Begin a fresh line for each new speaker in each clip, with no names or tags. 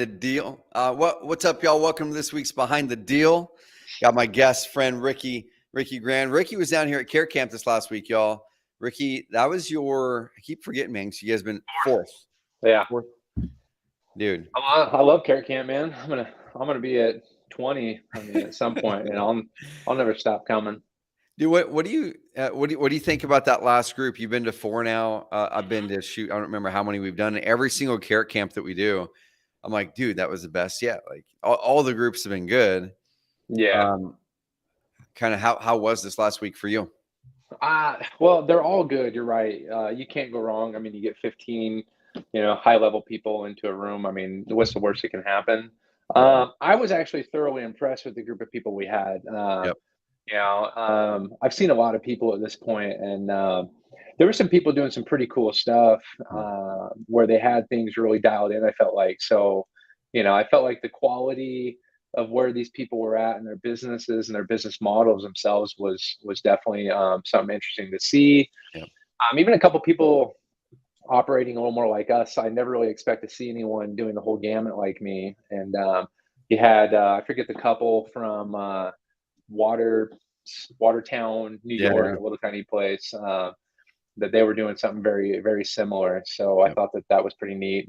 the Deal. What's up, y'all? Welcome to this week's Behind the Deal. Got my guest friend Ricky Grand. Ricky was down here at Care Camp this last week, y'all. Ricky, that was your. I keep forgetting, man. So you guys been fourth.
Yeah,
Fourth. Dude.
I love Carrot Camp, man. I'm gonna be at 20. I mean, at some point, and I'll never stop coming.
Dude, what do you think about that last group? You've been to 4 now. I've been to I don't remember how many we've done. Every single Carrot Camp that we do, I'm like, dude, that was the best yet. Like all the groups have been good.
Yeah.
Kind of how was this last week for you?
Well, they're all good. You're right. You can't go wrong. I mean, you get 15, high level people into a room. I mean, what's the worst that can happen? I was actually thoroughly impressed with the group of people we had.
Yep.
I've seen a lot of people at this point, and there were some people doing some pretty cool stuff where they had things really dialed in. I felt like so, I felt like the quality of where these people were at and their businesses and their business models themselves was definitely something interesting to see.
Yep.
Even a couple people operating a little more like us. I never really expect to see anyone doing the whole gamut like me. And you had I forget the couple from Watertown, New York,
Yeah.
a little tiny place. That they were doing something very, very similar. So I
Yep.
thought that was pretty neat.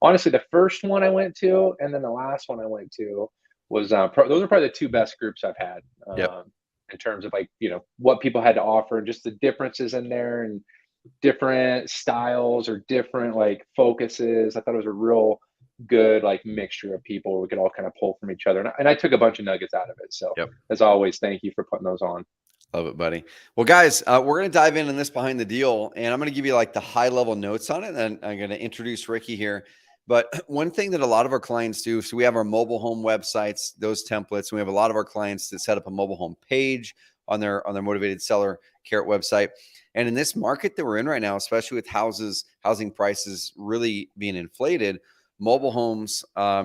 Honestly, the first one I went to, and then the last one I went to was those are probably the two best groups I've had
Yep.
in terms of like what people had to offer and just the differences in there and different styles or different like focuses. I thought it was a real good like mixture of people we could all kind of pull from each other, and I took a bunch of nuggets out of it. So
Yep.
as always, thank you for putting those on.
Love it, buddy. Well, guys, we're going to dive in on this Behind the Deal, and I'm going to give you like the high level notes on it. And I'm going to introduce Ricky here. But one thing that a lot of our clients do, so we have our mobile home websites, those templates. And we have a lot of our clients that set up a mobile home page on their Motivated Seller Carrot website. And in this market that we're in right now, especially with housing prices really being inflated, mobile homes are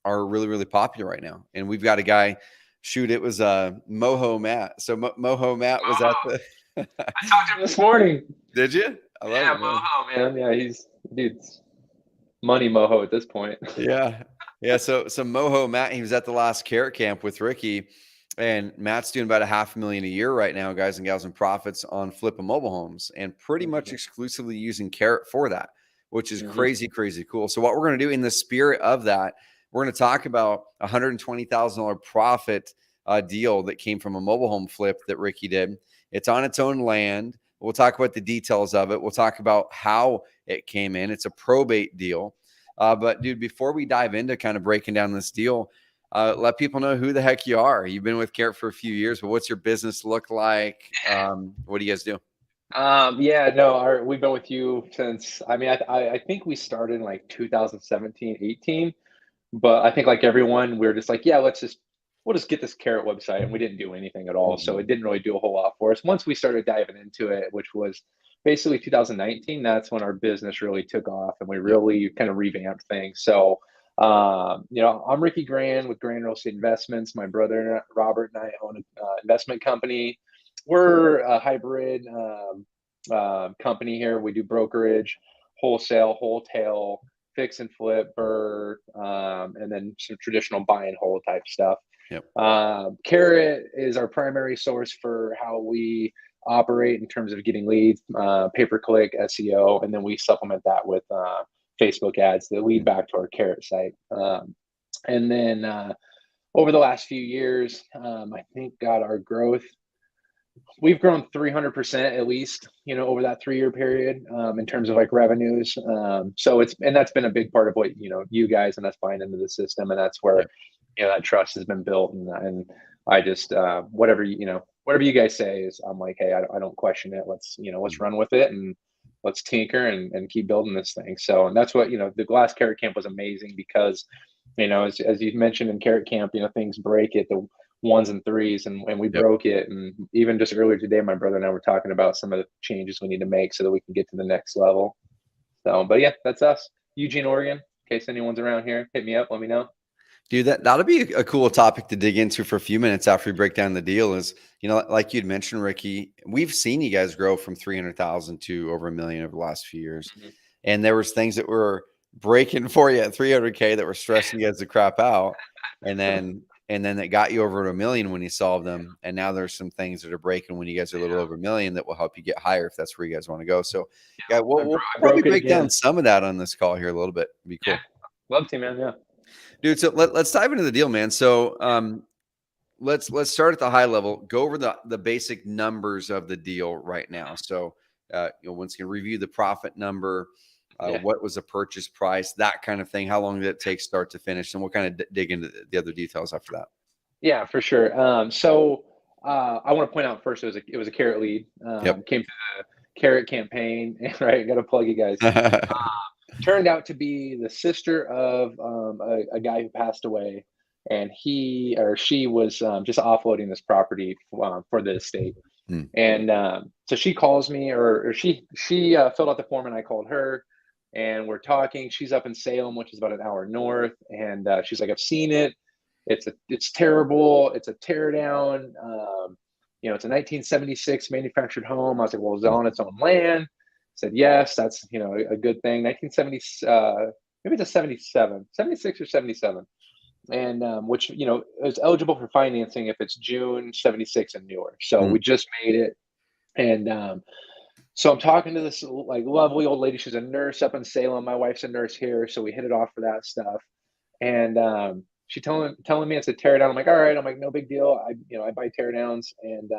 really, really popular right now. And we've got a guy. Shoot, it was Moho Matt. So Moho Matt was at the.
I talked to him this morning.
Did you? I love
Yeah,
it, man.
Moho, man. Yeah, dude's money Moho at this point.
Yeah. So Moho Matt, he was at the last Carrot Camp with Ricky, and Matt's doing about $500,000 a year right now, guys and gals, in profits on flipping mobile homes, and pretty much exclusively using Carrot for that, which is crazy, crazy cool. So what we're going to do in the spirit of that, we're going to talk about a $120,000 profit deal that came from a mobile home flip that Ricky did. It's on its own land. We'll talk about the details of it. We'll talk about how it came in. It's a probate deal. But, dude, before we dive into kind of breaking down this deal, let people know who the heck you are. You've been with Carrot for a few years, but what's your business look like? What do you guys do?
We've been with you since, I mean, I think we started in like 2017, 18. But I think like everyone, we're just like, yeah, we'll just get this Carrot website, and we didn't do anything at all. So it didn't really do a whole lot for us. Once we started diving into it, which was basically 2019, that's when our business really took off and we really kind of revamped things. So, I'm Ricky Grand with Grand Real Estate Investments. My brother Robert and I own an investment company. We're a hybrid company here. We do brokerage, wholesale, wholetail, fix and flip, and then some traditional buy and hold type stuff.
Yep.
Carrot is our primary source for how we operate in terms of getting leads, pay-per-click, SEO, and then we supplement that with Facebook ads that lead back to our Carrot site. And then over the last few years, I think, our growth, we've grown 300% at least, over that 3-year period in terms of like revenues. So that's been a big part of what, you guys and us buying into the system. And that's where, that trust has been built. And I just, whatever you guys say is, I'm like, hey, I don't question it. Let's run with it and let's tinker and keep building this thing. So, and that's what, the last Carrot Camp was amazing because, as you mentioned in Carrot Camp, things break at the 1s and 3s, and we broke it. And even just earlier today, my brother and I were talking about some of the changes we need to make so that we can get to the next level. So, but yeah, that's us. Eugene, Oregon. In case anyone's around here, hit me up. Let me know.
Dude, that'll be a cool topic to dig into for a few minutes after we break down the deal. Is, like you'd mentioned, Ricky, we've seen you guys grow from 300,000 to over $1 million over the last few years. And there was things that were breaking for you at 300K that were stressing you guys to crap out, and then it got you over to 1 million when you solved them. And now there's some things that are breaking when you guys are a little over 1 million that will help you get higher if that's where you guys want to go. So, yeah, we'll
I
probably
broke it
break down
again.
some of that on this call here a little bit. It'd be
Yeah,
cool,
love to, man. Yeah,
dude. So let's dive into the deal, man. So, let's start at the high level. Go over the basic numbers of the deal right now. So, once again, review the profit number.
yeah,
What was the purchase price? That kind of thing. How long did it take start to finish? And we'll kind of dig into the other details after
yeah, for sure. I want to point out first, it was a carrot lead.
that.
Came through the carrot campaign, right? Got to plug you guys.
Yep.
Turned out to be the sister of a guy who passed away, and he or she was just offloading this property for the estate.
Hmm.
And so she calls me, or she filled out the form, and I called her, and we're talking. She's up in Salem, which is about an hour north, and she's like, "I've seen it. It's terrible. It's a tear down. It's a 1976 manufactured home." I was like, "Well, is it
Hmm.
on its own land?" Said yes. That's a good thing. 1970, maybe it's a 77, 76 or 77, and which is eligible for financing if it's June 76 and newer. So
Hmm.
we just made it, and so I'm talking to this like lovely old lady. She's a nurse up in Salem. My wife's a nurse here, so we hit it off for that stuff. And she telling me it's a tear down. I'm like, all right. I'm like, no big deal. I buy tear downs, and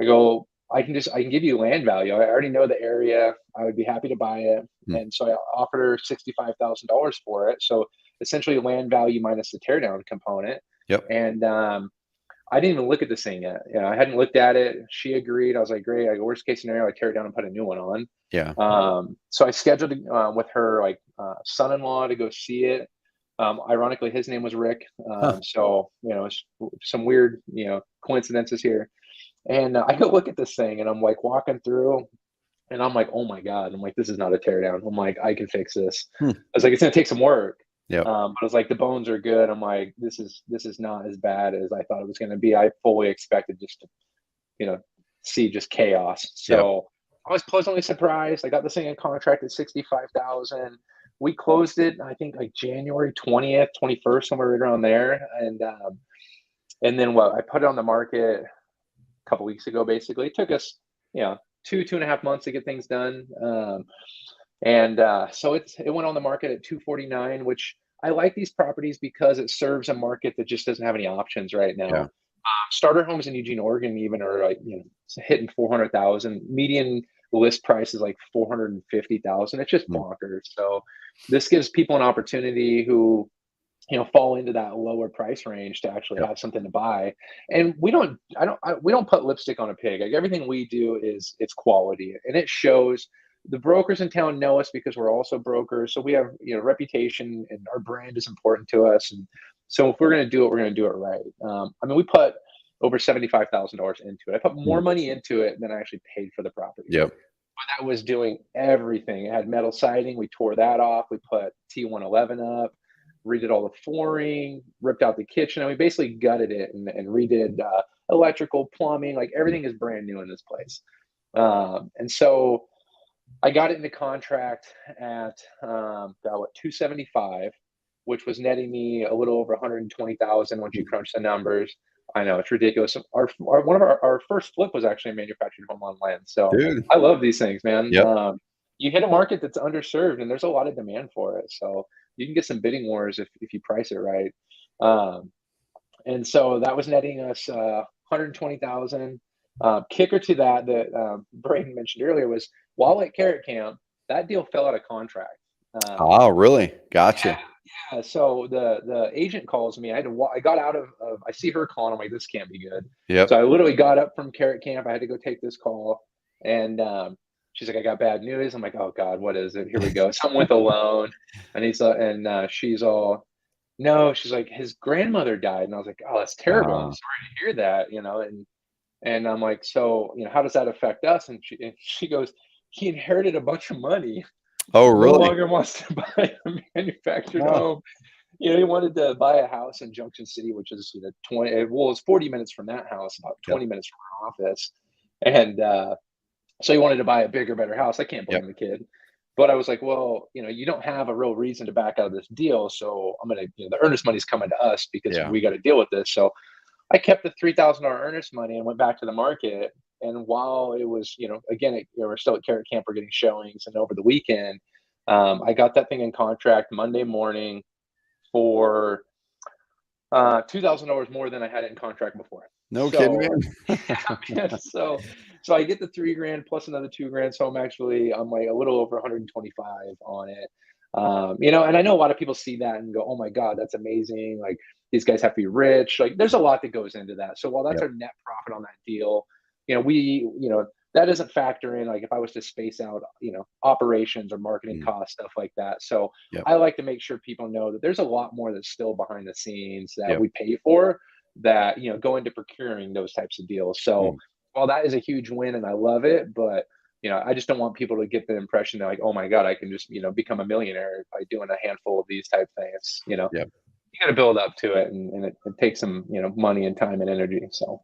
I go, I can give you land value. I already know the area. I would be happy to buy it.
Hmm.
And so I offered her $65,000 for it. So essentially land value minus the teardown component.
Yep.
And I didn't even look at this thing yet. I hadn't looked at it. She agreed. I was like, great. I go, worst case scenario, I tear it down and put a new one on.
Yeah.
So I scheduled with her like son-in-law to go see it. Ironically, his name was Rick.
Huh.
So it's some weird coincidences here. And I go look at this thing, and I'm like walking through, and I'm like, oh my God. I'm like, this is not a teardown. I'm like, I can fix this.
Hmm.
I was like, it's gonna take some work.
Yep.
But I was like, the bones are good. I'm like, this is not as bad as I thought it was gonna be. I fully expected just to, you know, see just chaos.
Yep.
So I was pleasantly surprised. I got this thing in contract at 65,000. We closed it, I think like January 20th, 21st, somewhere right around there. And then what I put it on the market couple weeks ago. Basically, it took us, 2.5 months to get things done. And so it went on the market at 249, which I like these properties because it serves a market that just doesn't have any options right now.
Yeah.
Starter homes in Eugene, Oregon, even are like hitting 400,000. Median list price is like 450,000. It's just
Hmm.
bonkers. So this gives people an opportunity who fall into that lower price range to actually
Yep.
have something to buy. And we don't put lipstick on a pig. Like everything we do it's quality, and it shows. The brokers in town know us because we're also brokers, so we have reputation, and our brand is important to us. And so if we're going to do it, we're going to do it right. I mean, we put over $75,000 into it. I put
Hmm.
more money into it than I actually paid for the property.
Yep.
But that was doing everything. It had metal siding. We tore that off. We put T111 up, redid all the flooring, ripped out the kitchen, and we basically gutted it and redid electrical, plumbing. Like
Hmm.
everything is brand new in this place. And so I got it into contract at 275, which was netting me a little over 120,000 once you crunch the numbers. I know it's ridiculous. One of our first flip was actually a manufactured home on land. So
Dude.
I love these things, man.
Yep.
You hit a market that's underserved, and there's a lot of demand for it. So you can get some bidding wars if you price it right. Um, and so that was netting us 120,000. Kicker to that Braden mentioned earlier was while at Carrot Camp, that deal fell out of contract. Um,
Oh, really?
yeah,
Gotcha.
so the agent calls me. I got out of I see her calling. I'm like, this can't be good. So
Yep.
I literally got up from Carrot Camp. I had to go take this call, and she's like, I got bad news. I'm like, oh God, what is it? Here we go. Something with a loan, and she's all, no. She's like, his grandmother died, and I was like, oh, that's terrible. I'm
Uh,
sorry to hear that. And I'm like, so how does that affect us? And she goes, he inherited a bunch of money,
oh,
no
really?
longer wants to buy a manufactured
Oh,
home. He wanted to buy a house in Junction City, which is 20. Well, it's 40 minutes from that house, about
yep.
20 minutes from our office, and so he wanted to buy a bigger, better house. I can't
Yep.
blame the kid. But I was like, well, you don't have a real reason to back out of this deal. So I'm going to, the earnest money's coming to us because
Yeah.
we got to deal with this. So I kept the $3,000 earnest money and went back to the market. And while it was, again, we're still at Carrot Camp, we're getting showings, and over the weekend, I got that thing in contract Monday morning for $2,000 more than I had it in contract before.
No kidding,
So,
man.
yeah, so I get the 3 grand plus another 2 grand. So I'm like a little over 125 on it. And I know a lot of people see that and go, "Oh my God, that's amazing!" Like these guys have to be rich. Like there's a lot that goes into that. So while that's
Yep.
our net profit on that deal, we, that doesn't factor in like if I was to space out, operations or marketing
Mm.
costs, stuff like that. So
Yep.
I like to make sure people know that there's a lot more that's still behind the scenes that
Yep.
we pay for that, go into procuring those types of deals. So
Mm.
while that is a huge win and I love it, but I just don't want people to get the impression that like, oh my God, I can just, become a millionaire by doing a handful of these type things.
Yep.
You got to build up to it, and it takes some, money and time and energy. So,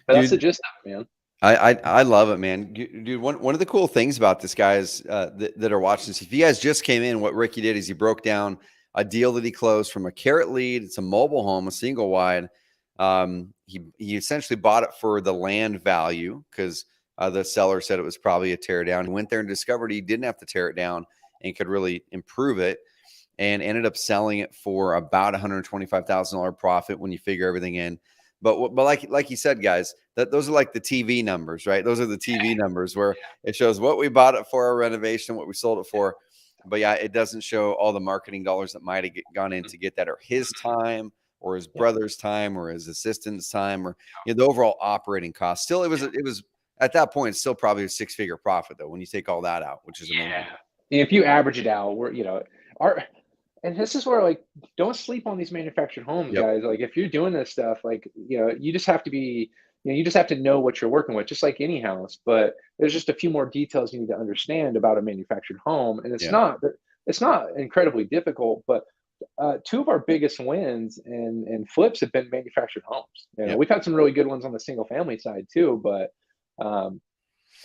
but that's the
Dude,
gist of it, man.
I love it, man. Dude, one of the cool things about this, guys, that are watching this, if you guys just came in, what Ricky did is he broke down a deal that he closed from a carrot lead. It's a mobile home, a single wide. He essentially bought it for the land value because the seller said it was probably a tear down. He went there and discovered he didn't have to tear it down and could really improve it, and ended up selling it for about $125,000 profit when you figure everything in. But like you said, guys, that those are like the TV numbers, right? Those are the TV numbers where it shows what we bought it for, our renovation, what we sold it for. But yeah, it doesn't show all the marketing dollars that might have gone in to get that, or his time, or his
Yeah.
brother's time, or his assistant's time, or the overall operating cost. Still, it was at that point, it's still probably a six-figure profit though when you take all that out, which is amazing.
Yeah. If you average it out, our and this is where like don't sleep on these manufactured homes,
Yep.
guys. Like if you're doing this stuff, like you just have to be, you just have to know what you're working with, just like any house. But there's just a few more details you need to understand about a manufactured home, and
Yeah.
it's not incredibly difficult. But two of our biggest wins and flips have been manufactured homes.
Yep.
We've had some really good ones on the single family side too, but um,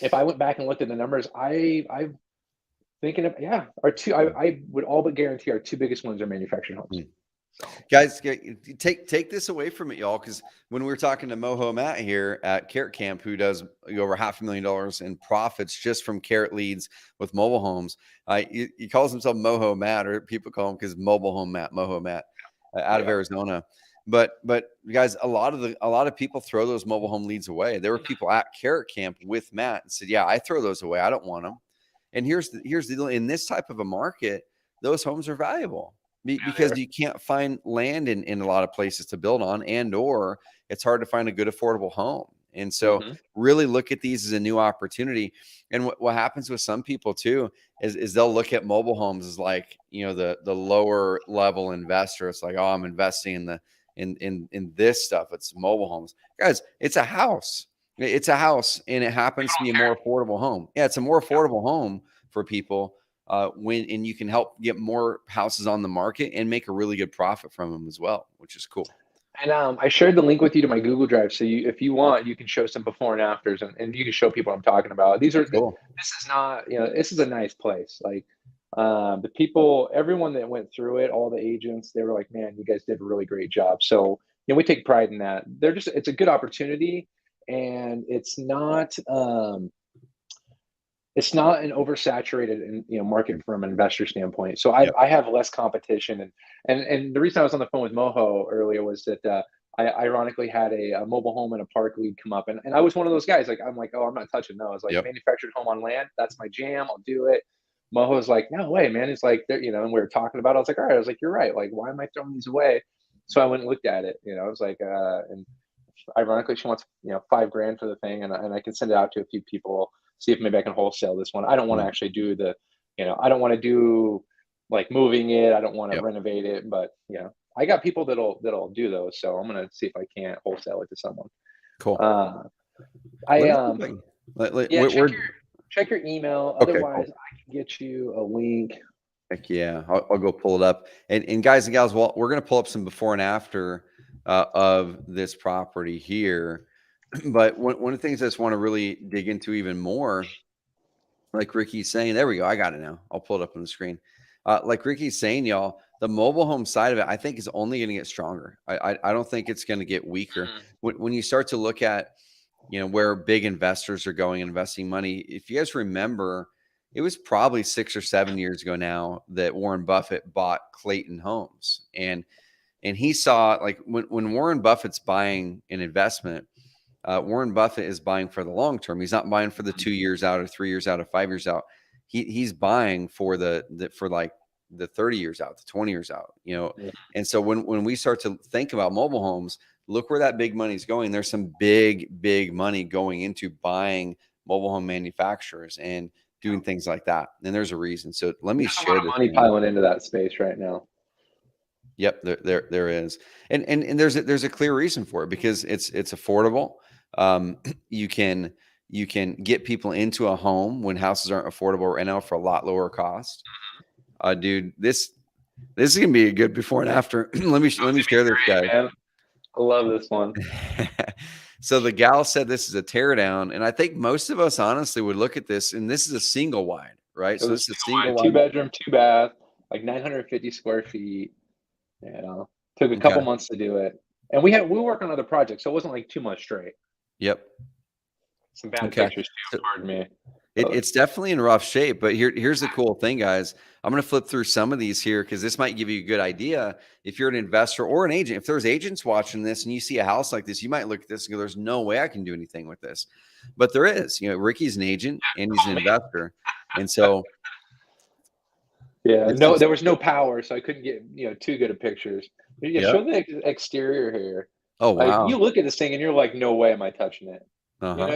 if I went back and looked at the numbers, I thinking of, yeah, our two, I would all but guarantee our two biggest ones are manufactured homes.
Mm.
So
Guys, take this away from it, y'all, because when we were talking to Moho Matt here at Carrot Camp, who does over $500,000 in profits just from carrot leads with mobile homes, he calls himself Moho Matt, or people call him because mobile home Matt, Moho Matt, out of
yeah,
Arizona. But guys, a lot of people throw those mobile home leads away. There were people at Carrot Camp with Matt and said, "Yeah, I throw those away. I don't want them." And here's the deal: in this type of a market, those homes are valuable
they
because
are.
you can't find land in a lot of places to build on, and or it's hard to find a good affordable home. And so
Hmm.
really look at these as a new opportunity. And what happens with some people too is they'll look at mobile homes as like, the lower level investor. It's like, oh, I'm investing in this stuff. It's mobile homes. Guys, it's a house. It's a house, and it happens to be a more affordable home. Yeah, it's a more affordable home for people, and you can help get more houses on the market and make a really good profit from them as well, which is cool.
And I shared the link with you to my Google Drive, so if you want, you can show some before and afters, and you can show people what I'm talking about.
Cool.
This is not, this is a nice place. Like the people, everyone that went through it, all the agents, they were like, man, you guys did a really great job. So we take pride in that. It's a good opportunity, and it's not an oversaturated market from an investor standpoint. So
Yep.
I have less competition, and the reason I was on the phone with Moho earlier was that I ironically had a mobile home and a park lead come up, and I was one of those guys. Like I'm like, oh, I'm not touching those. Like
Yep.
manufactured home on land, that's my jam. I'll do it. Moho's like, no way, man. It's like, and we were talking about it. I was like, all right. I was like, you're right. Like, why am I throwing these away? So I went and looked at it. I was like, and ironically, she wants 5 grand for the thing, and I can send it out to a few people, see if maybe I can wholesale this one. I don't want to
Mm.
actually do I don't want to do like moving it. I don't want to
Yep.
renovate it, but I got people that'll do those. So I'm gonna see if I can't wholesale it to someone.
Cool.
Uh, I
Let me see if I can.
Yeah,
We're
check your email.
okay.
Otherwise,
Cool.
I can get you a link.
Heck yeah, I'll go pull it up. And guys and gals, well, we're gonna pull up some before and after of this property here. But one of the things I just want to really dig into even more like Ricky's saying, there we go. I got it now. I'll pull it up on the screen. Like Ricky's saying, y'all, the mobile home side of it, I think is only going to get stronger. I don't think it's going to get weaker. When you start to look at, where big investors are going and investing money, if you guys remember, it was probably 6 or 7 years ago now that Warren Buffett bought Clayton Homes. And he saw, like, when Warren Buffett's buying an investment, Warren Buffett is buying for the long term. He's not buying for the 2 years out or 3 years out or 5 years out. He's buying for for like the 30 years out, the 20 years out,
Yeah.
And so when we start to think about mobile homes, look where that big money is going. There's some big money going into buying mobile home manufacturers and doing things like that. And there's a reason. So let me
There's a
share
lot of
this.
money piling into that space right now.
Yep, there is, and there's a clear reason for it, because it's affordable. You can get people into a home when houses aren't affordable right now for a lot lower cost. Dude, this is gonna be a good before and after. let me share this, guy.
Man. I love this one.
So the gal said this is a teardown, and I think most of us honestly would look at this, and this is a single wide, right? So this is a single wide,
2-bedroom, 2-bath, like 950 square feet. Took a couple months to do it, and we work on other projects, so it wasn't like 2 months straight.
Yep.
Some bad pictures too. Pardon me.
It's definitely in rough shape, but here's the cool thing, guys. I'm going to flip through some of these here because this might give you a good idea. If you're an investor or an agent, if there's agents watching this and you see a house like this, you might look at this and go, there's no way I can do anything with this. But there is. Ricky's an agent and he's an investor. And so.
Yeah, there was no power, so I couldn't get, too good of pictures. Show the exterior here.
Oh, wow.
Like, you look at this thing and you're like, no way am I touching it.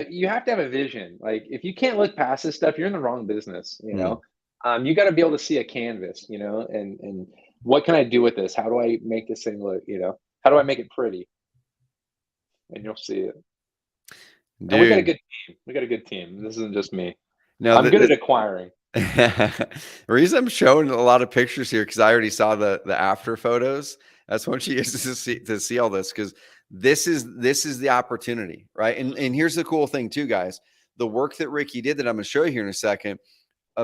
You have to have a vision. Like, if you can't look past this stuff, you're in the wrong business. You got to be able to see a canvas. And what can I do with this? How do I make this thing look? How do I make it pretty? And you'll see it. Dude. And we got a good team. We got a good team. This isn't just me. No, I'm good at acquiring.
The reason I'm showing a lot of pictures here, because I already saw the after photos. That's when she uses to see all this, because this is the opportunity, right? And here's the cool thing too, guys. The work that Ricky did that I'm going to show you here in a second,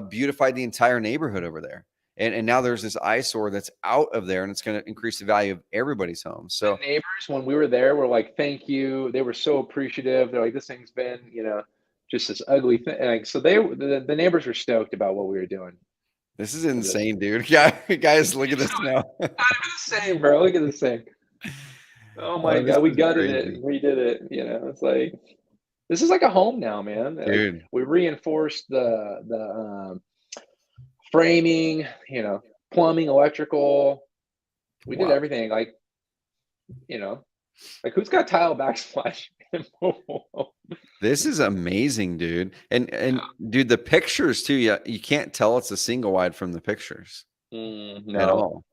beautified the entire neighborhood over there. And now there's this eyesore that's out of there, and it's going to increase the value of everybody's home. So
the neighbors, when we were there, were like, thank you. They were so appreciative. They're like, this thing's been, just this ugly thing. Like, so the neighbors were stoked about what we were doing.
This is insane, dude. Yeah, guys, look at this now.
Not even the same, bro. Look at this thing. Oh my God, we gutted it and redid it. It's like, this is like a home now, man.
Dude.
Like, we reinforced the framing, plumbing, electrical. We did everything. Like, like, who's got tile backsplash?
This is amazing, dude. And dude, the pictures too, you can't tell it's a single wide from the pictures at all.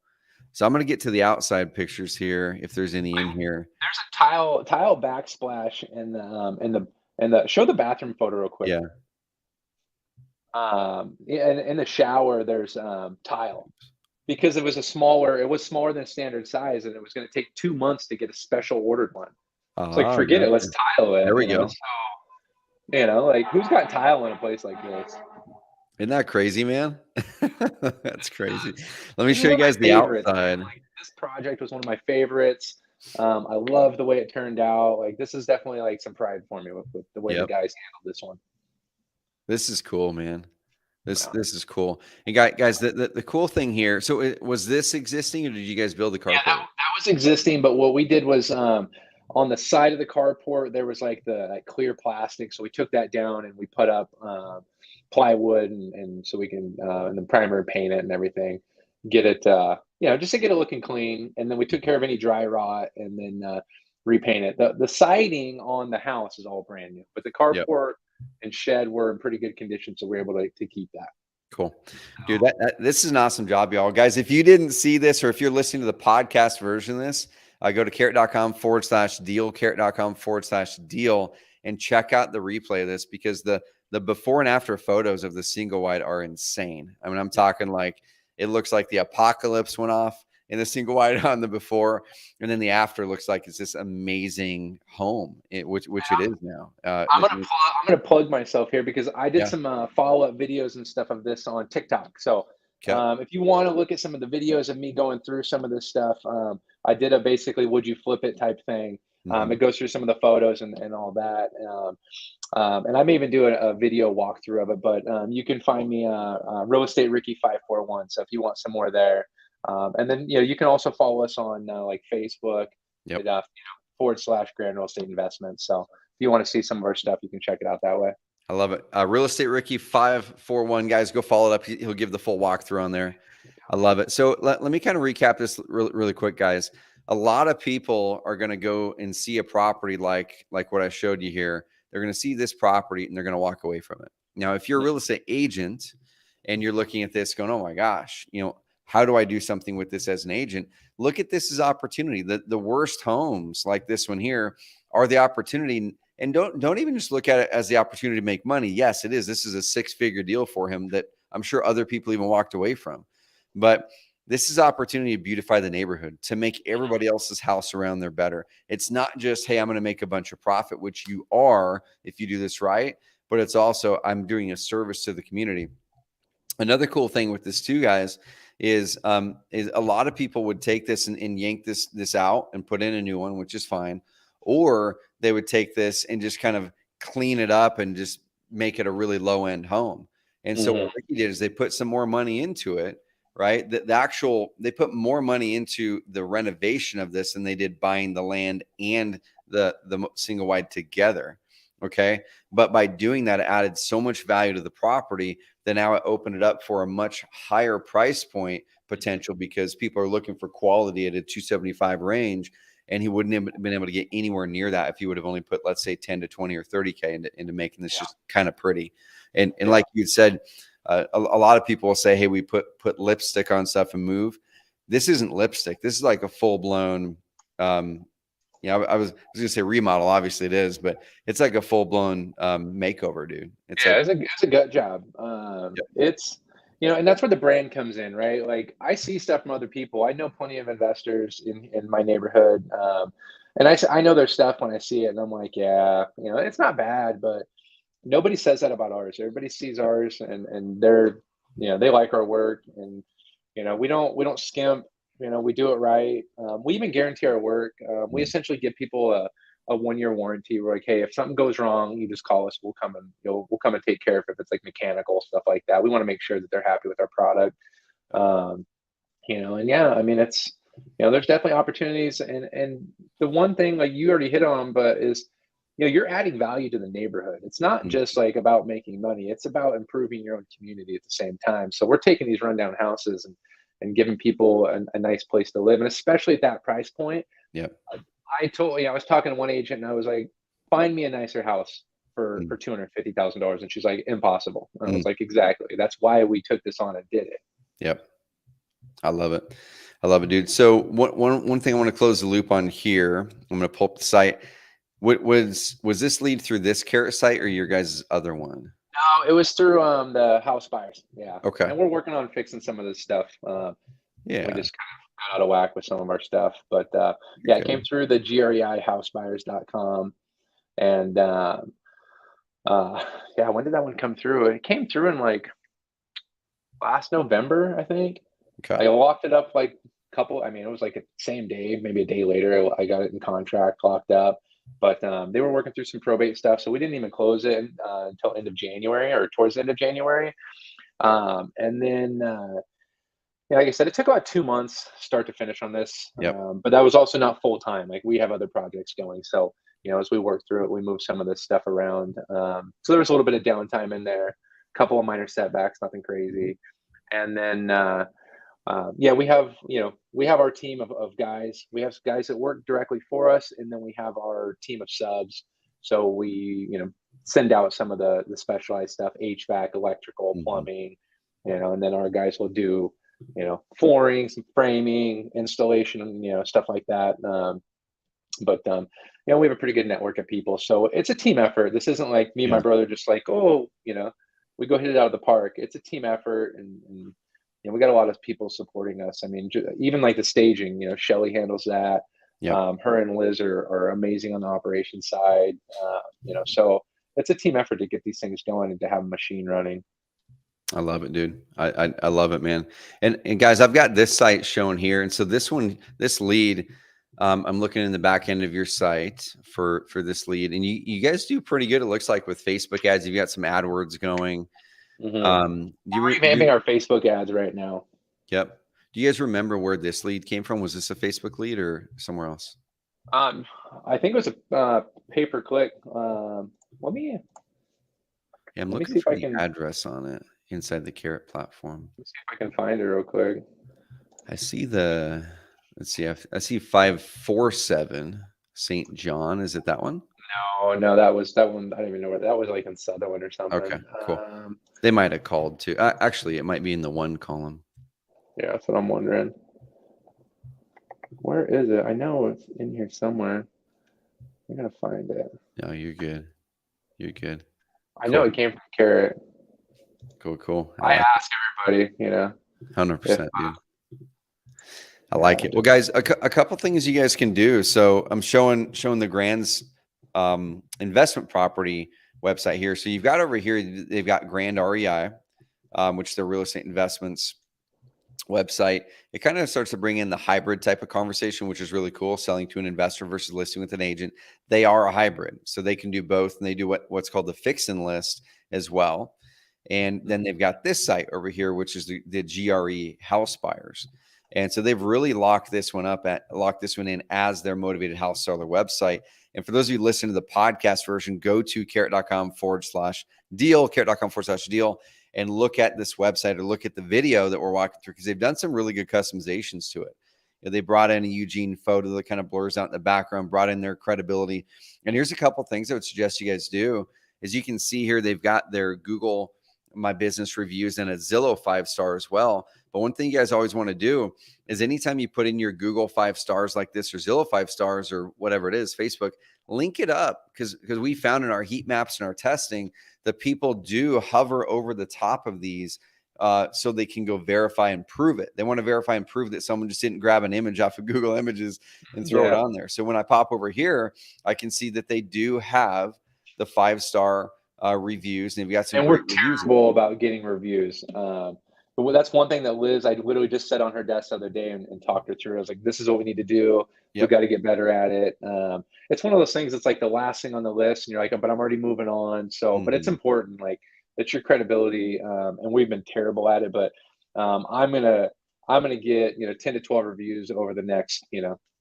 So I'm going to get to the outside pictures here, if there's any in here.
There's a tile backsplash in the show the bathroom photo real quick.
Yeah.
In the shower, there's tile, because it was smaller than standard size, and it was going to take 2 months to get a special ordered one. It's like, forget it. Let's tile it.
There we go.
So, like, who's got tile in a place like this?
Isn't that crazy, man? That's crazy. Let me show you guys the outside.
Like, this project was one of my favorites. I love the way it turned out. Like, this is definitely like some pride for me with the way the guys handled this one.
This is cool, man. This is cool. And guys, the cool thing here. So was this existing, or did you guys build the carport?
Yeah, that was existing, but what we did was on the side of the carport, there was like that clear plastic. So we took that down and we put up plywood, and so we can and then primer paint it and everything, get it just to get it looking clean. And then we took care of any dry rot, and then repaint it. The siding on the house is all brand new, but the carport and shed were in pretty good condition, so we're able to keep that.
Cool. Dude, this is an awesome job, y'all. Guys, if you didn't see this, or if you're listening to the podcast version of this, go to carrot.com/deal, carrot.com/deal, and check out the replay of this, because the before and after photos of the single wide are insane. I mean, I'm talking like, it looks like the apocalypse went off. and the single wide on the before, and then the after looks like it's this amazing home, which it is now.
I'm gonna plug myself here because I did
Yeah.
some follow-up videos and stuff of this on TikTok. So
Okay.
if you want to look at some of the videos of me going through some of this stuff, I did a basically would you flip it type thing.
Hmm.
It goes through some of the photos and all that. And I may even do a video walkthrough of it, but you can find me Real Estate Ricky 541. So if you want some more there, and then you can also follow us on like Facebook,
Yep.
/ Grand Real Estate Investments. So if you want to see some of our stuff, you can check it out that way.
I love it. Real Estate Ricky 541, guys, go follow it up. He'll give the full walkthrough on there. I love it. So let me kind of recap this really quick, guys. A lot of people are going to go and see a property like what I showed you here. They're going to see this property and they're going to walk away from it. Now, if you're a real estate agent and you're looking at this going, oh my gosh, how do I do something with this as an agent? Look at this as opportunity. The worst homes like this one here are the opportunity. And don't even just look at it as the opportunity to make money. Yes, it is. This is a 6-figure deal for him that I'm sure other people even walked away from. But this is opportunity to beautify the neighborhood, to make everybody else's house around there better. It's not just, hey, I'm going to make a bunch of profit, which you are if you do this right, but it's also I'm doing a service to the community. Another cool thing with this too, guys, is a lot of people would take this and yank this out and put in a new one, which is fine. Or they would take this and just kind of clean it up and just make it a really low end home. And so what Ricky did is they put some more money into it, right? They put more money into the renovation of this than they did buying the land and the single wide together. Okay. But by doing that, it added so much value to the property that now it opened it up for a much higher price point potential because people are looking for quality at a 275 range. And he wouldn't have been able to get anywhere near that if he would have only put, let's say, 10 to 20 or 30K into making this just kind of pretty. And like you said, a lot of people will say, hey, we put lipstick on stuff and move. This isn't lipstick. This is like a full blown, I was going to say remodel. Obviously it is, but it's like a full blown makeover, dude. It's like,
it's a gut job.
yep.
It's and that's where the brand comes in, right? Like I see stuff from other people. I know plenty of investors in my neighborhood, and I know their stuff when I see it, and I'm like, yeah, it's not bad, but nobody says that about ours. Everybody sees ours, and they're they like our work, and we don't skimp. We do it right. We even guarantee our work. We essentially give people a 1-year warranty. We're like, hey, if something goes wrong, you just call us. We'll come and we'll come and take care of it. If it's like mechanical stuff like that, we want to make sure that they're happy with our product. Um, and yeah, I mean, it's there's definitely opportunities, and the one thing like you already hit on, but is you're adding value to the neighborhood. It's not just like about making money. It's about improving your own community at the same time. So we're taking these rundown houses and giving people a nice place to live, and especially at that price point.
Yep.
I was talking to one agent and I was like, find me a nicer house for
Mm.
$250,000. And she's like, impossible. And I
Mm.
was like, exactly. That's why we took this on and did it.
Yep. I love it. I love it, dude. So one thing I want to close the loop on here. I'm going to pull up the site. What was this lead through this carrot site or your guys' other one?
No, it was through the house buyers. Yeah.
Okay.
And we're working on fixing some of this stuff. We
Yeah.
just kind of got out of whack with some of our stuff. But
You're
yeah, it came
good.
through the greihouseBuyers.com. And yeah, when did that one come through? It came through in like last November, I think.
Okay.
I locked it up like I mean, it was like the same day, maybe a day later, I got it in contract, locked up. But they were working through some probate stuff, so we didn't even close it until end of January or towards the end of January. And then, yeah, like I said, it took about 2 months start to finish on this.
Yep.
But that was also not full time. Like we have other projects going, so as we work through it, we move some of this stuff around. So there was a little bit of downtime in there, a couple of minor setbacks, nothing crazy, and then. Yeah, we have our team of guys. We have guys that work directly for us, and then we have our team of subs. So we, send out some of the specialized stuff, HVAC, electrical,
Mhm.
plumbing, and then our guys will do, flooring, some framing, installation, and stuff like that. But we have a pretty good network of people, so it's a team effort. This isn't like me and
Yeah.
my brother just like, oh, we go hit it out of the park. It's a team effort, and we got a lot of people supporting us. I mean, even like the staging, Shelly handles that.
Yep.
Her and Liz are amazing on the operations side. So it's a team effort to get these things going and to have a machine running.
I love it, dude. I love it, man. And guys, I've got this site shown here, and so this lead, I'm looking in the back end of your site for this lead, and you guys do pretty good. It looks like with Facebook ads, you've got some AdWords going. Do
We're
you,
revamping our Facebook ads right now.
yep. Do you guys remember where this lead came from? Was this a Facebook lead or somewhere else?
Um, I think it was a pay per click.
Yeah, I'm
Let me
looking
see if
for
I
the
can
address on it inside the Carrot platform.
find it real quick.
I see the, let's see, I see 547 St. John. Is it that one?
No, that one. I don't even know where that was. Like in Sutherland or
Okay,
something.
cool. They might have called too. Actually, it might be in the one column.
Yeah, that's what I'm wondering. Where is it? I know it's in here somewhere. I gotta find it.
No, you're good. You're good.
I know
Cool.
it came from Carrot.
Cool.
I
like
ask everybody,
it.
if
100%, dude. I
yeah,
like it. Well, guys, a couple things you guys can do. So I'm showing the Grand's investment property website here. So you've got over here, they've got Grand REI, which is their real estate investments website. It kind of starts to bring in the hybrid type of conversation, which is really cool, selling to an investor versus listing with an agent. They are a hybrid, so they can do both, and they do what's called the fix and list as well. And then they've got this site over here, which is the GRE house buyers. And so they've really locked this one in as their motivated house seller website. And for those of you listening to the podcast version, go to carrot.com/deal, carrot.com/deal, and look at this website or look at the video that we're walking through, because they've done some really good customizations to it. They brought in a Eugene photo that kind of blurs out in the background, brought in their credibility. And here's a couple things I would suggest you guys do. As you can see here, they've got their Google My Business reviews and a Zillow 5-star as well. But one thing you guys always want to do is anytime you put in your Google 5 stars like this, or Zillow 5 stars, or whatever it is, Facebook, link it up, because we found in our heat maps and our testing that people do hover over the top of these so they can go verify and prove it. They want to verify and prove that someone just didn't grab an image off of Google Images and throw it on there. So when I pop over here, I can see that they do have the 5-star reviews, and they've got some
and
great
we're
reviews.
terrible about getting reviews. But that's one thing that Liz, I literally just sat on her desk the other day and talked her through. I was like, this is what we need to do. We
Yep.
got to get better at it. It's one of those things that's like the last thing on the list, and you're like, but I'm already moving on. So, but it's important, like it's your credibility. And we've been terrible at it, but I'm gonna get 10 to 12 reviews over the next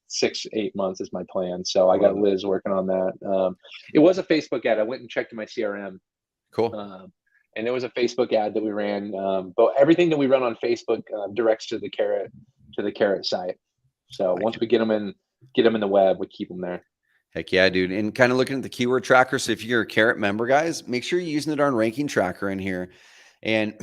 6-8 months is my plan. So I got Liz working on that. It was a Facebook ad. I went and checked in my CRM.
Cool.
And it was a Facebook ad that we ran. But everything that we run on Facebook directs to the Carrot site. So once we get them in the web, we keep them there.
Heck yeah, dude. And kind of looking at the keyword tracker. So if you're a Carrot member, guys, make sure you're using the darn ranking tracker in here. And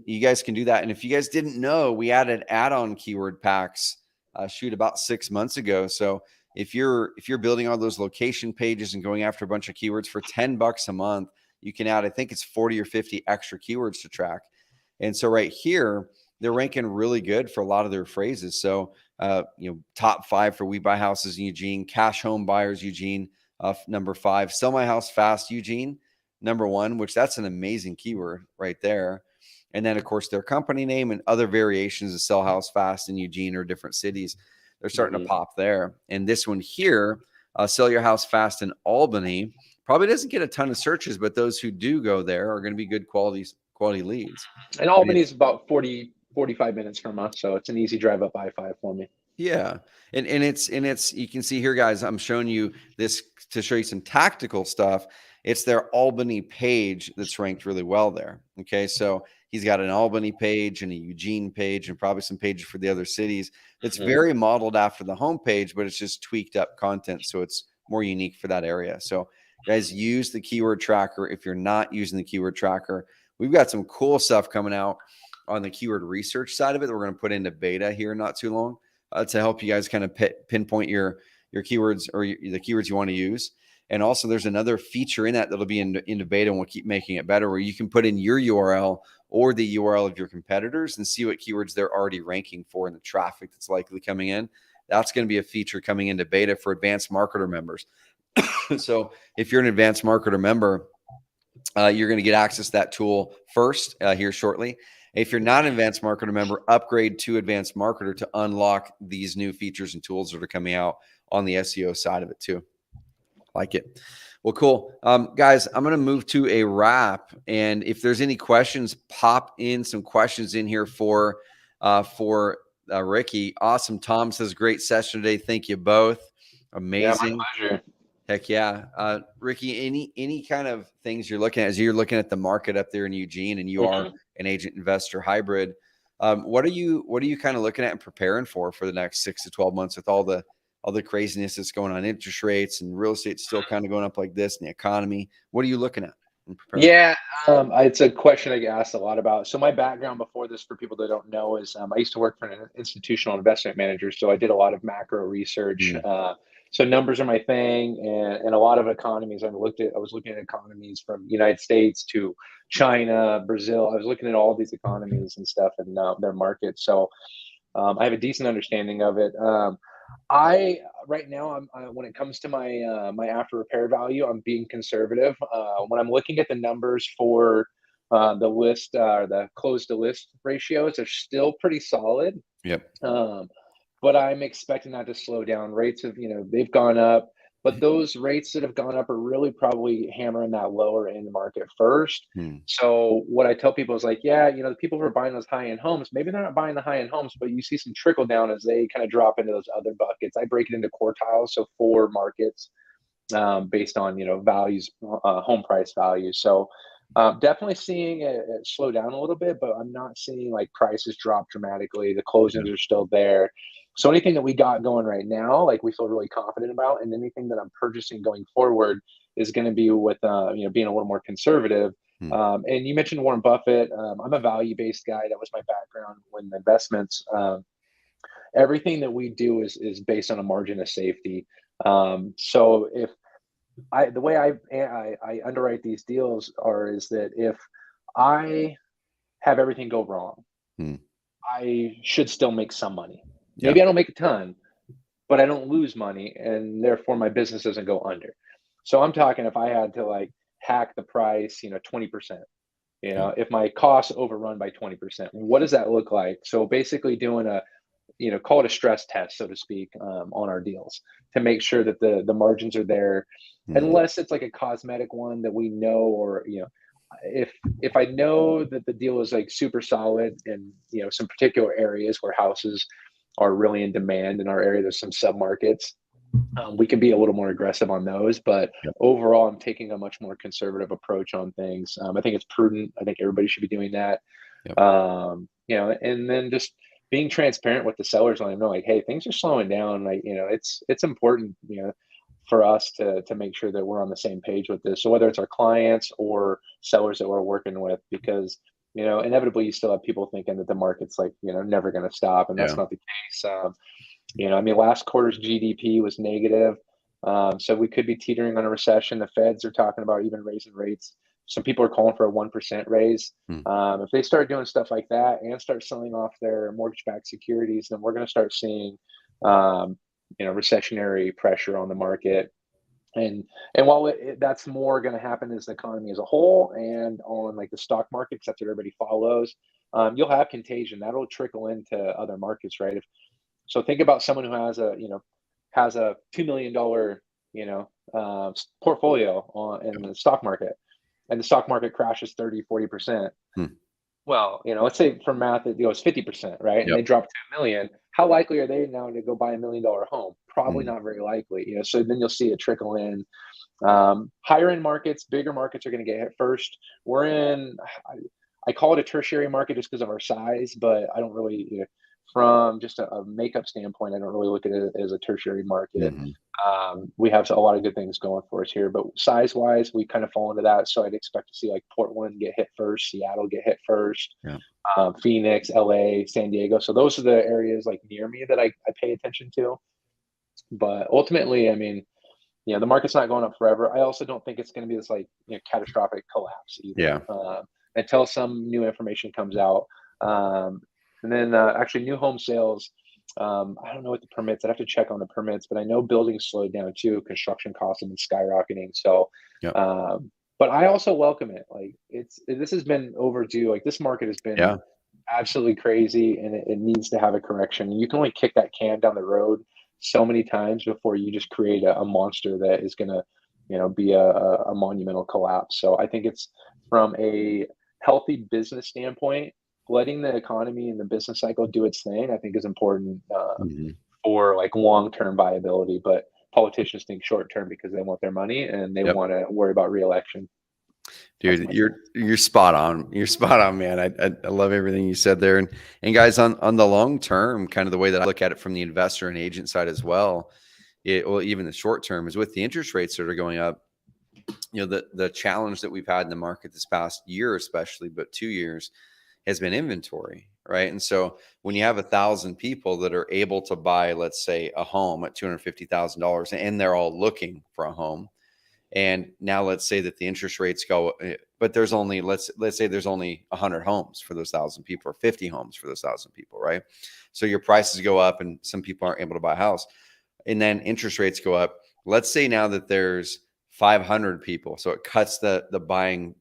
you guys can do that. And if you guys didn't know, we added add-on keyword packs about 6 months ago. So if you're building all those location pages and going after a bunch of keywords for $10 a month, you can add, I think it's 40 or 50 extra keywords to track. And so right here, they're ranking really good for a lot of their phrases. So, top 5 for We Buy Houses in Eugene, cash home buyers, Eugene, number 5, sell my house fast, Eugene, number 1, which that's an amazing keyword right there. And then of course their company name and other variations of sell house fast in Eugene or different cities. They're starting to pop there. And this one here, sell your house fast in Albany, probably doesn't get a ton of searches, but those who do go there are going to be good quality leads.
And Albany is about 45 minutes from us, so it's an easy drive up I-5 for me.
Yeah. And it's you can see here, guys, I'm showing you this to show you some tactical stuff. It's their Albany page that's ranked really well there. Okay. So he's got an Albany page and a Eugene page and probably some pages for the other cities. It's very modeled after the homepage, but it's just tweaked up content. So it's more unique for that area. So guys, use the keyword tracker. If you're not using the keyword tracker, we've got some cool stuff coming out on the keyword research side of it that we're going to put into beta here not too long to help you guys kind of pinpoint your keywords or the keywords you want to use. And also there's another feature in that that'll be into beta, and we'll keep making it better, where you can put in your URL or the URL of your competitors and see what keywords they're already ranking for in the traffic that's likely coming in. That's going to be a feature coming into beta for advanced marketer members. So if you're an advanced marketer member, you're going to get access to that tool first here shortly. If you're not an advanced marketer member, upgrade to advanced marketer to unlock these new features and tools that are coming out on the SEO side of it too. Like it. Well, cool. Guys, I'm going to move to a wrap. And if there's any questions, pop in some questions in here for Ricky. Awesome. Tom says, great session today. Thank you both. Amazing.
Yeah, my pleasure.
Heck yeah. Ricky, any kind of things you're looking at as you're looking at the market up there in Eugene, and you are an agent investor hybrid. What are you kind of looking at and preparing for the next 6 to 12 months with all the craziness that's going on, interest rates and real estate still kind of going up like this, and the economy? What are you looking at and preparing for?
Yeah, it's a question I get asked a lot about. So my background before this, for people that don't know, is I used to work for an institutional investment manager. So I did a lot of macro research. So numbers are my thing, and a lot of economies. I was looking at economies from United States to China, Brazil. I was looking at all these economies and stuff and their markets. So I have a decent understanding of it. I right now, when it comes to my after repair value, I'm being conservative. When I'm looking at the numbers for the list, the close to list ratios, they're still pretty solid.
Yep.
But I'm expecting that to slow down. Rates have, they've gone up, but those rates that have gone up are really probably hammering that lower end market first. So what I tell people is like, yeah, the people who are buying those high end homes, maybe they're not buying the high end homes, but you see some trickle down as they kind of drop into those other buckets. I break it into quartiles, so 4 markets based on values, home price values. So definitely seeing it slow down a little bit, but I'm not seeing like prices drop dramatically. The closings are still there. So anything that we got going right now, like we feel really confident about, and anything that I'm purchasing going forward is going to be with being a little more conservative. And you mentioned Warren Buffett. I'm a value-based guy. That was my background when investments. Everything that we do is based on a margin of safety. So if the way I underwrite these deals is that if I have everything go wrong, I should still make some money. Maybe I don't make a ton, but I don't lose money, and therefore my business doesn't go under. So I'm talking if I had to like hack the price, 20%, if my costs overrun by 20%, what does that look like? So basically doing call it a stress test, so to speak, on our deals to make sure that the margins are there, unless it's like a cosmetic one that we know, or, if I know that the deal is like super solid and, some particular areas where houses are really in demand in our area, there's some submarkets, we can be a little more aggressive on those. But overall, I'm taking a much more conservative approach on things. I think it's prudent. I think everybody should be doing that. And then just being transparent with the sellers, letting them know, like, hey, things are slowing down. Like, it's important, for us to make sure that we're on the same page with this. So whether it's our clients or sellers that we're working with, because inevitably you still have people thinking that the market's like, never going to stop, and that's not the case. Last quarter's GDP was negative, so we could be teetering on a recession. The Feds are talking about even raising rates. Some people are calling for a 1% raise. If they start doing stuff like that and start selling off their mortgage-backed securities, then we're going to start seeing, recessionary pressure on the market. And while that's more going to happen as the economy as a whole and on like the stock market, because that's what everybody follows, you'll have contagion that'll trickle into other markets, right? So think about someone who has a $2 million portfolio in the stock market, and the stock market crashes 30-40%. Well, let's say for math, it goes 50%, right? And they drop to $1 million. How likely are they now to go buy $1 million home? Probably not very likely. So then you'll see it trickle in. Higher end markets, bigger markets are going to get hit first. We're in, I call it a tertiary market just because of our size, but I don't really, from just a makeup standpoint, I don't really look at it as a tertiary market. We have a lot of good things going for us here, but size wise, we kind of fall into that. So I'd expect to see like Portland get hit first, Seattle get hit first, Phoenix, LA, San Diego. So those are the areas like near me that I pay attention to. But ultimately, the market's not going up forever. I also don't think it's going to be this like catastrophic collapse either,
Yeah.
until some new information comes out. Um, and then actually, new home sales. I don't know what the permits. I'd have to check on the permits, but I know building slowed down too. Construction costs have been skyrocketing. So,
Yep.
but I also welcome it. Like this has been overdue. Like this market has been
Yeah.
absolutely crazy, and it needs to have a correction. You can only kick that can down the road so many times before you just create a monster that is going to be a monumental collapse. So I think it's from a healthy business standpoint, letting the economy and the business cycle do its thing, I think is important,
Mhm.
for like long-term viability. But politicians think short-term because they want their money and they
Yep.
want to worry about reelection. That's
Dude,
my
you're spot on. You're spot on, man. I love everything you said there. And guys, on the long term, kind of the way that I look at it from the investor and agent side as well, well, even the short term is with the interest rates that are going up. The challenge that we've had in the market this past year, especially, but 2 years, has been inventory, right? And so when you have 1,000 people that are able to buy, let's say, a home at $250,000, and they're all looking for a home, and now let's say that the interest rates go, but there's only let's say there's only 100 homes for those 1,000 people, or 50 homes for those 1,000 people, right? So your prices go up, and some people aren't able to buy a house, and then interest rates go up. Let's say now that there's 500 people, so it cuts the buying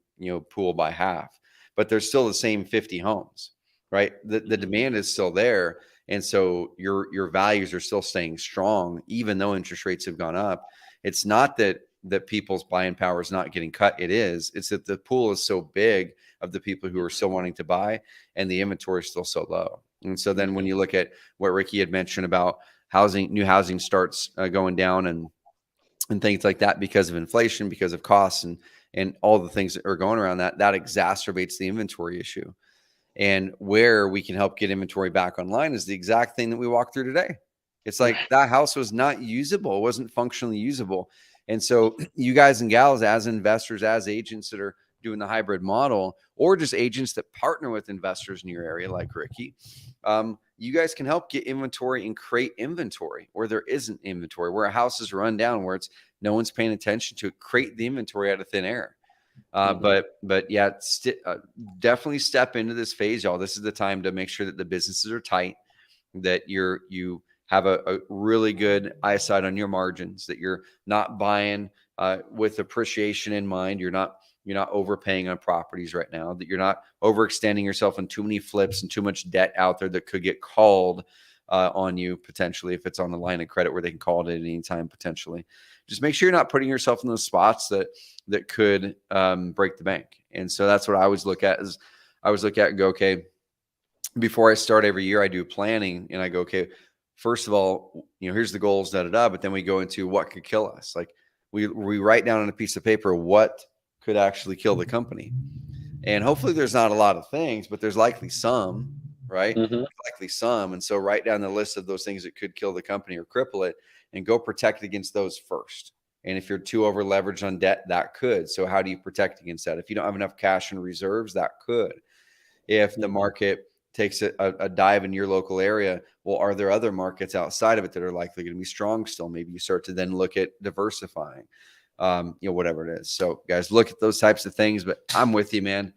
pool by half, but there's still the same 50 homes, right? The demand is still there, and so your values are still staying strong even though interest rates have gone up. It's not that people's buying power is not getting cut. It's that the pool is so big of the people who are still wanting to buy, and the inventory is still so low. And so then when you look at what Ricky had mentioned about new housing starts going down, and things like that, because of inflation, because of costs, and all the things that are going around, that exacerbates the inventory issue. And where we can help get inventory back online is the exact thing that we walked through today. It's like that house was not usable. It wasn't functionally usable. And so you guys and gals, as investors, as agents that are doing the hybrid model, or just agents that partner with investors in your area like Ricky, you guys can help get inventory and create inventory where there isn't inventory, where a house is run down, where it's no one's paying attention to it. Create the inventory out of thin air. But yeah, definitely step into this phase, y'all. This is the time to make sure that the businesses are tight, that you have a really good eyesight on your margins, that you're not buying with appreciation in mind. You're not overpaying on properties right now, that you're not overextending yourself in too many flips and too much debt out there that could get called on you potentially, if it's on the line of credit where they can call it at any time potentially. Just make sure you're not putting yourself in those spots that could break the bank. And so that's what I always look at, is I always look at and go, okay, before I start every year, I do planning, and I go, okay, first of all, here's the goals, da da da. But then we go into what could kill us. Like we write down on a piece of paper what could actually kill the company, and hopefully there's not a lot of things, but there's likely some, right?
Mm-hmm.
Likely some, and so write down the list of those things that could kill the company or cripple it, and go protect against those first. And if you're too over leveraged on debt, that could. So how do you protect against that? If you don't have enough cash and reserves, that could. If the market takes a dive in your local area, well, are there other markets outside of it that are likely going to be strong still? Maybe you start to then look at diversifying, whatever it is. So guys, look at those types of things. But I'm with you, man.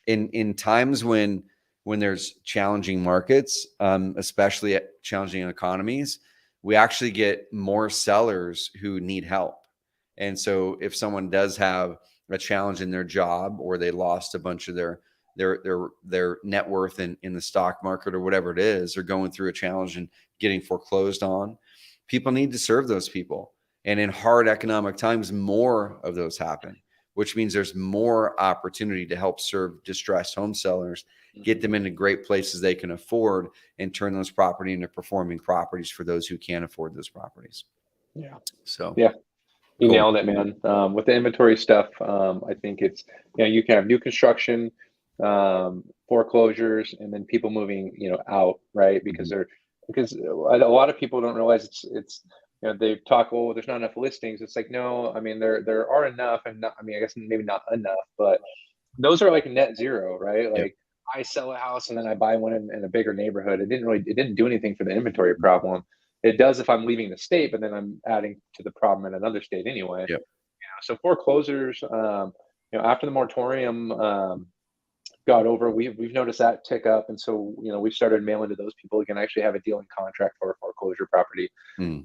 In times when there's challenging markets, especially at challenging economies, we actually get more sellers who need help. And so if someone does have a challenge in their job, or they lost a bunch of their net worth in the stock market, or whatever it is, they're going through a challenge and getting foreclosed on, people need to serve those people. And in hard economic times, more of those happen, which means there's more opportunity to help serve distressed home sellers, get them into great places they can afford, and turn those property into performing properties for those who can't afford those properties.
Yeah.
So
Yeah. You
cool.
nailed it, man. With the inventory stuff, I think it's, you can have new construction, foreclosures, and then people moving, out, right? Because a lot of people don't realize it's, they talk, oh, there's not enough listings. It's like, no, I mean, there are enough, and not, I mean, I guess maybe not enough, but those are like net zero, right?
Yep.
Like I sell a house and then I buy one in a bigger neighborhood. It didn't do anything for the inventory problem. It does if I'm leaving the state, but then I'm adding to the problem in another state anyway.
Yep.
So foreclosures, after the moratorium got over, we've noticed that tick up, and so we've started mailing to those people again. I actually have a deal in contract for a foreclosure property,
Mm.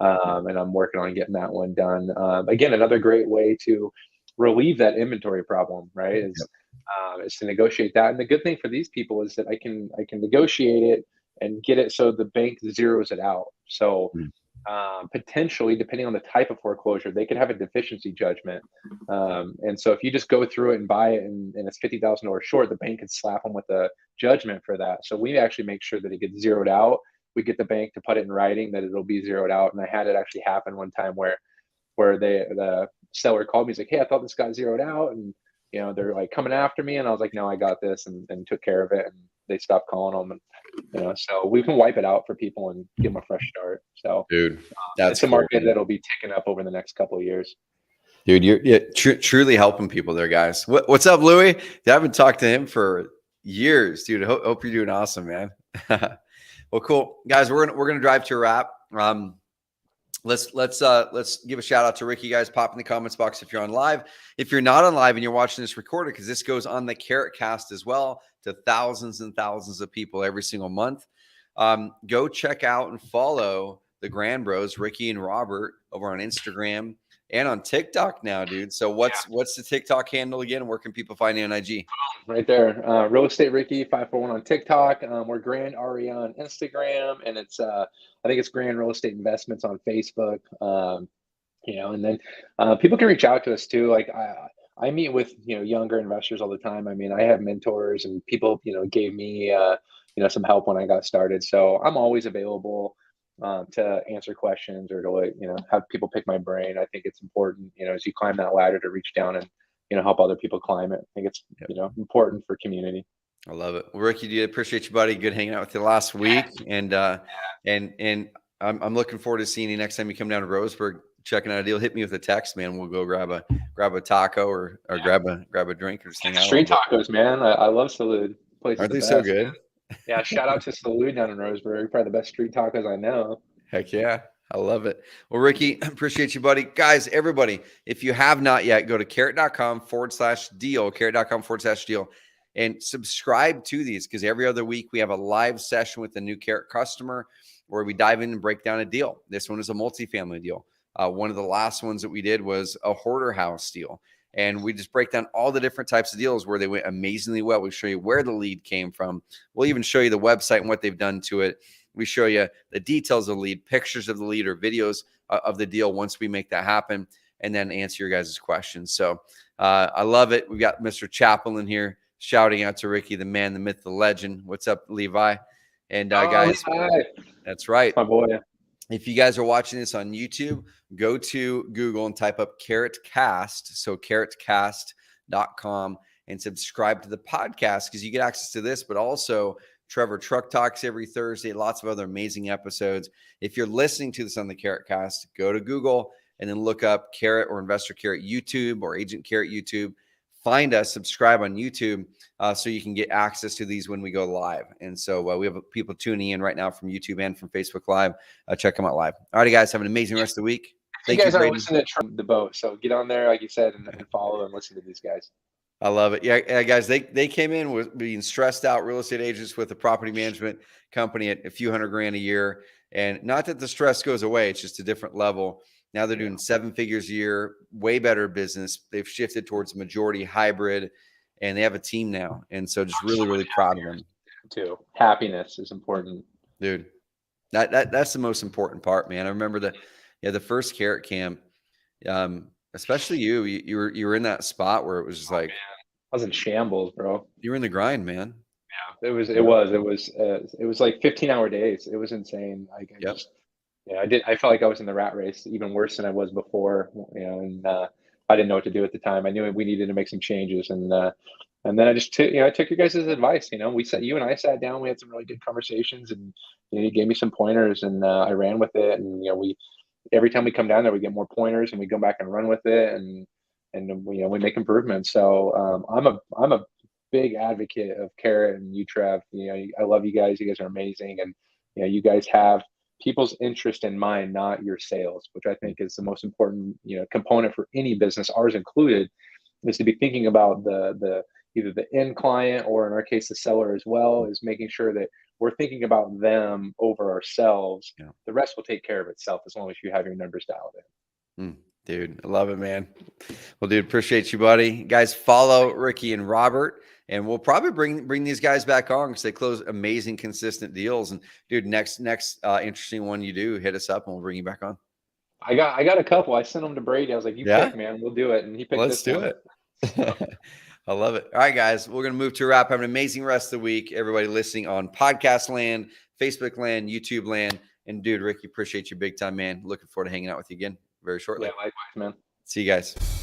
and I'm working on getting that one done. Again, another great way to relieve that inventory problem, right? Is to negotiate that. And the good thing for these people is that I can negotiate it and get it so the bank zeroes it out. So
Mm.
potentially, depending on the type of foreclosure, they could have a deficiency judgment. And so if you just go through it and buy it and it's $50,000 short, the bank could slap them with a judgment for that. So we actually make sure that it gets zeroed out. We get the bank to put it in writing that it'll be zeroed out. And I had it actually happen one time where the seller called me. He's like, "Hey, I thought this got zeroed out, and they're like coming after me." And I was like, "No, I got this," and took care of it. And they stopped calling them. And so we can wipe it out for people and give them a fresh start. So
Dude, that's
it's a
cool,
market
man.
that'll be ticking up over the next couple of years.
Dude, you're truly helping people there, guys. What's up, Louis? I haven't talked to him for years, dude. Hope you're doing awesome, man. Well, cool, guys. We're gonna drive to a wrap. Let's give a shout out to Ricky, guys. Pop in the comments box if you're on live. If you're not on live and you're watching this recorded, because this goes on the Carrot Cast as well to thousands and thousands of people every single month. Go check out and follow the Grand Bros, Ricky and Robert, over on Instagram and on TikTok now, dude. So what's the TikTok handle again? Where can people find you on IG?
Right there, Real Estate Ricky 541 on TikTok. We're Grand RE on Instagram, and it's I think it's Grand Real Estate Investments on Facebook. And then people can reach out to us too. Like I meet with younger investors all the time. I mean, I have mentors and people gave me some help when I got started. So I'm always available to answer questions or to have people pick my brain. I think it's important as you climb that ladder to reach down and help other people climb it. I think it's important for community.
I love it. Well, Ricky, do appreciate you, buddy. Good hanging out with you last week, and I'm looking forward to seeing you next time you come down to Roseburg, checking out a deal. Hit me with a text, man. We'll go grab a taco or grab a drink or just hang out.
Street tacos, man. I love Salud. Place
Aren't
is
they
the
so
best,
good?
man. Yeah, shout out to Salud down in Roseburg. Probably the best street tacos I know.
Heck yeah. I love it. Well, Ricky, appreciate you, buddy. Guys, everybody, if you have not yet, go to carrot.com/deal, carrot.com/deal, and subscribe to these, because every other week we have a live session with a new Carrot customer where we dive in and break down a deal. This one is a multifamily deal. One of the last ones that we did was a hoarder house deal. And we just break down all the different types of deals where they went amazingly well. We show you where the lead came from. We'll even show you the website and what they've done to it. We show you the details of the lead, pictures of the lead, or videos of the deal once we make that happen, and then answer your guys' questions. So I love it. We've got Mr. Chaplin here shouting out to Ricky, the man, the myth, the legend. What's up, Levi? And guys,
Levi.
That's right.
My boy.
If you guys are watching this on YouTube, go to Google and type up Carrot Cast, so carrotcast.com, and subscribe to the podcast, because you get access to this, but also Trevor Truck Talks every Thursday, lots of other amazing episodes. If you're listening to this on the Carrot Cast, go to Google and then look up Carrot or Investor Carrot YouTube or Agent Carrot YouTube. Find us, subscribe on YouTube, so you can get access to these when we go live. And so we have people tuning in right now from YouTube and from Facebook Live. Check them out live. All right, guys, have an amazing rest of the week.
Thank you guys are listening to the boat, so get on there, like you said, and follow and listen to these guys.
I love it. Yeah, guys, they came in with being stressed out real estate agents with a property management company at a few $100,000 a year. And not that the stress goes away, it's just a different level. Now they're doing 7 figures a year, way better business. They've shifted towards majority hybrid, and they have a team now. And so just really, really proud of them.
Too. Happiness is important.
Dude, that's the most important part, man. I remember the first Carrot camp, especially you were in that spot where it was just like,
man. I was in shambles, bro.
You were in the grind, man.
Yeah, it was like 15-hour days. It was insane. Like I felt like I was in the rat race, even worse than I was before. And I didn't know what to do at the time. I knew we needed to make some changes, and then I just I took your guys' advice. You and I sat down. We had some really good conversations, and you gave me some pointers, and I ran with it. And every time we come down there, we get more pointers, and we go back and run with it, and we make improvements. So I'm a big advocate of Carrot and you, Trev. I love you guys. You guys are amazing, and you guys have people's interest in mind, not your sales, which I think is the most important, component for any business, ours included, is to be thinking about the either the end client, or in our case the seller as well, is making sure that we're thinking about them over ourselves.
Yeah.
The rest will take care of itself as long as you have your numbers dialed in.
Dude, I love it, man. Well, dude, appreciate you, buddy. Guys, follow Ricky and Robert, and we'll probably bring these guys back on because they close amazing, consistent deals. And dude, next interesting one you do, hit us up and we'll bring you back on.
I got a couple. I sent them to Brady. I was like, "You
Yeah,
pick, man. We'll do it." And he picked
let's
this
do
one.
it.
So,
I love it. All right, guys, we're gonna move to a wrap. Have an amazing rest of the week, everybody listening on podcast land, Facebook land, YouTube land. And dude, Ricky, appreciate you big time, man. Looking forward to hanging out with you again very
yeah,
shortly.
likewise, man.
See you guys.